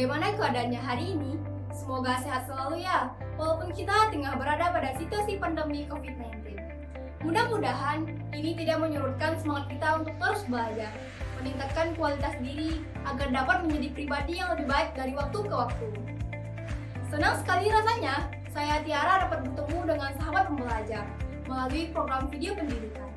Bagaimana keadaannya hari ini? Semoga sehat selalu ya, walaupun kita tengah berada pada situasi pandemi COVID-19. Mudah-mudahan ini tidak menyurutkan semangat kita untuk terus belajar, meningkatkan kualitas diri agar dapat menjadi pribadi yang lebih baik dari waktu ke waktu. Senang sekali rasanya saya Tiara dapat bertemu dengan sahabat pembelajar melalui program video pendidikan.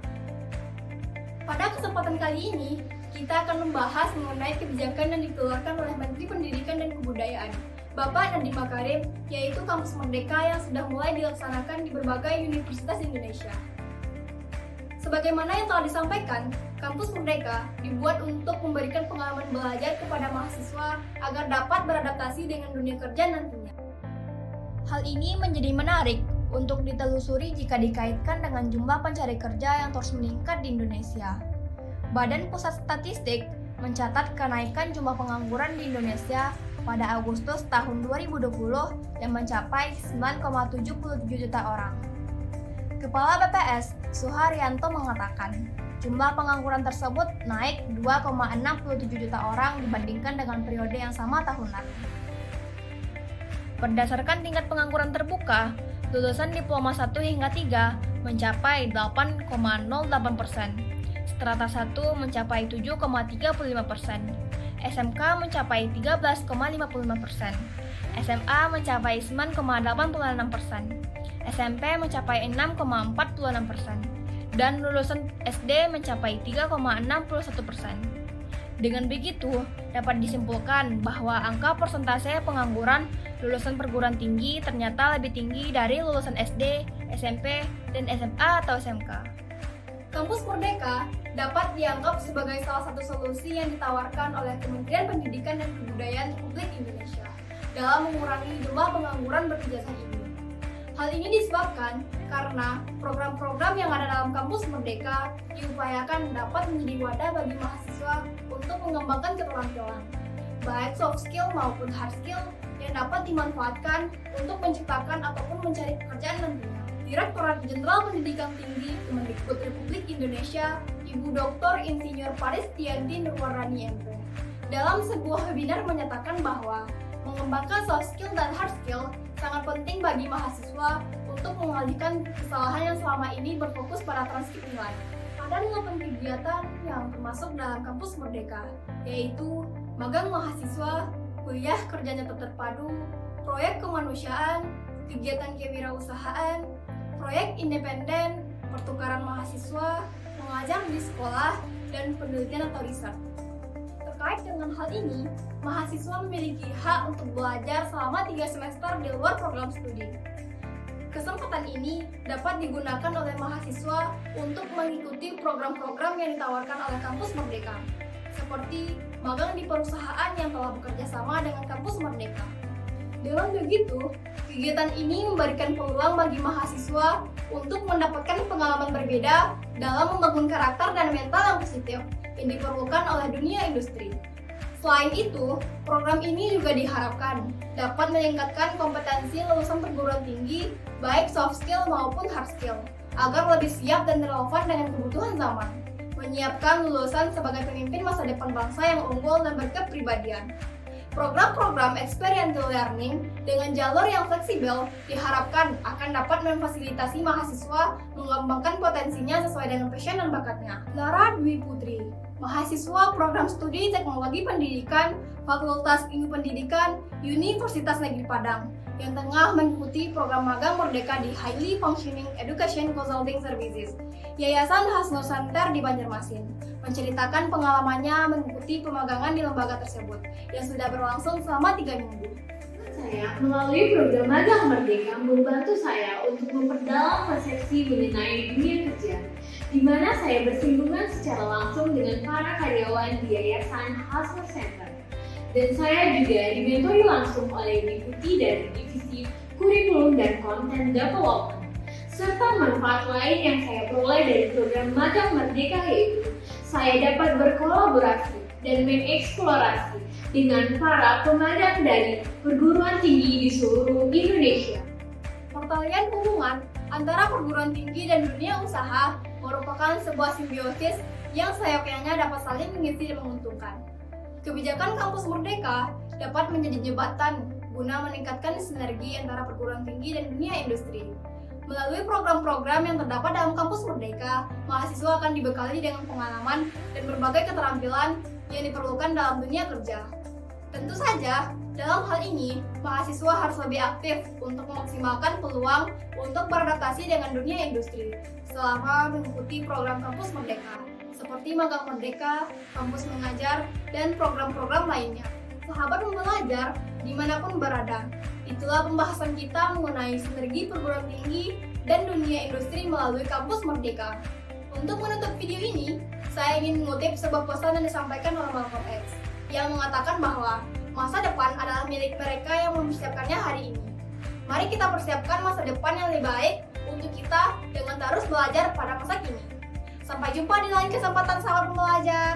Pada kesempatan kali ini, kita akan membahas mengenai kebijakan yang dikeluarkan oleh Menteri Pendidikan dan Kebudayaan, Bapak Nadiem Makarim, yaitu Kampus Merdeka yang sudah mulai dilaksanakan di berbagai universitas Indonesia. Sebagaimana yang telah disampaikan, Kampus Merdeka dibuat untuk memberikan pengalaman belajar kepada mahasiswa agar dapat beradaptasi dengan dunia kerja nantinya. Hal ini menjadi menarik untuk ditelusuri jika dikaitkan dengan jumlah pencari kerja yang terus meningkat di Indonesia. Badan Pusat Statistik mencatat kenaikan jumlah pengangguran di Indonesia pada Agustus tahun 2020 yang mencapai 9,77 juta orang. Kepala BPS, Suharyanto mengatakan, jumlah pengangguran tersebut naik 2,67 juta orang dibandingkan dengan periode yang sama tahun lalu. Berdasarkan tingkat pengangguran terbuka, lulusan diploma 1 hingga 3 mencapai 8,08%, strata 1 mencapai 7,35%, SMK mencapai 13,55%, SMA mencapai 9,86%, SMP mencapai 6,46%, dan lulusan SD mencapai 3,61%. Dengan begitu, dapat disimpulkan bahwa angka persentase pengangguran lulusan perguruan tinggi ternyata lebih tinggi dari lulusan SD, SMP, dan SMA atau SMK. Kampus Merdeka dapat dianggap sebagai salah satu solusi yang ditawarkan oleh Kementerian Pendidikan dan Kebudayaan Republik Indonesia dalam mengurangi jumlah pengangguran berijazah ini. Hal ini disebabkan karena program-program yang ada dalam Kampus Merdeka diupayakan dapat menjadi wadah bagi mahasiswa untuk mengembangkan keterampilan, baik soft skill maupun hard skill yang dapat dimanfaatkan untuk menciptakan ataupun mencari pekerjaan nantinya. Direktorat Jenderal Pendidikan Tinggi Kemendikbud Republik Indonesia, Ibu Dr. Insinyur Paristianti Nurwardani MP, dalam sebuah webinar menyatakan bahwa mengembangkan soft skill dan hard skill sangat penting bagi mahasiswa untuk mengalihkan kesalahan yang selama ini berfokus pada transkrip nilai. Ada 8 kegiatan yang termasuk dalam Kampus Merdeka, yaitu magang mahasiswa, kuliah kerja nyata terpadu, proyek kemanusiaan, kegiatan kewirausahaan, proyek independen, pertukaran mahasiswa, mengajar di sekolah, dan penelitian atau riset. Terkait dengan hal ini, mahasiswa memiliki hak untuk belajar selama 3 semester di luar program studi. Kesempatan ini dapat digunakan oleh mahasiswa untuk mengikuti program-program yang ditawarkan oleh Kampus Merdeka, seperti magang di perusahaan yang telah bekerja sama dengan Kampus Merdeka. Dengan begitu, kegiatan ini memberikan peluang bagi mahasiswa untuk mendapatkan pengalaman berbeda dalam membangun karakter dan mental yang positif yang diperlukan oleh dunia industri. Selain itu, program ini juga diharapkan dapat meningkatkan kompetensi lulusan perguruan tinggi, baik soft skill maupun hard skill, agar lebih siap dan relevan dengan kebutuhan zaman, menyiapkan lulusan sebagai pemimpin masa depan bangsa yang unggul dan berkepribadian. Program-program experiential learning dengan jalur yang fleksibel diharapkan akan dapat memfasilitasi mahasiswa mengembangkan potensinya sesuai dengan passion dan bakatnya. Lara Dwi Putri, mahasiswa program studi Teknologi Pendidikan, Fakultas Ilmu Pendidikan, Universitas Negeri Padang, yang tengah mengikuti program magang Merdeka di Highly Functioning Education Consulting Services, Yayasan Hasnur Center di Banjarmasin, menceritakan pengalamannya mengikuti pemagangan di lembaga tersebut yang sudah berlangsung selama 3 minggu. Saya melalui program magang Merdeka membantu saya untuk memperdalam persepsi mengenai dunia kerja, di mana saya bersinggungan secara langsung dengan para karyawan di Yayasan Hasnur Center. Dan saya juga dimentori langsung oleh Deputi dari Divisi Kurikulum dan Content Development. Serta manfaat lain yang saya peroleh dari program magang Merdeka yaitu saya dapat berkolaborasi dan mengeksplorasi dengan para pemadam dari perguruan tinggi di seluruh Indonesia. Pertalian hubungan antara perguruan tinggi dan dunia usaha merupakan sebuah simbiosis yang seyogyanya dapat saling mengisi dan menguntungkan. Kebijakan Kampus Merdeka dapat menjadi jembatan guna meningkatkan sinergi antara perguruan tinggi dan dunia industri. Melalui program-program yang terdapat dalam Kampus Merdeka, mahasiswa akan dibekali dengan pengalaman dan berbagai keterampilan yang diperlukan dalam dunia kerja. Tentu saja, dalam hal ini, mahasiswa harus lebih aktif untuk memaksimalkan peluang untuk beradaptasi dengan dunia industri selama mengikuti program Kampus Merdeka, seperti Magang Merdeka, Kampus Mengajar, dan program-program lainnya. Sahabat pembelajar, dimanapun berada, itulah pembahasan kita mengenai sinergi perguruan tinggi dan dunia industri melalui Kampus Merdeka. Untuk menutup video ini, saya ingin mengutip sebuah pesan yang disampaikan oleh Malcolm X yang mengatakan bahwa masa depan adalah milik mereka yang mempersiapkannya hari ini. Mari kita persiapkan masa depan yang lebih baik untuk kita dengan terus belajar pada masa kini. Sampai jumpa di lain kesempatan sahabat pembelajar.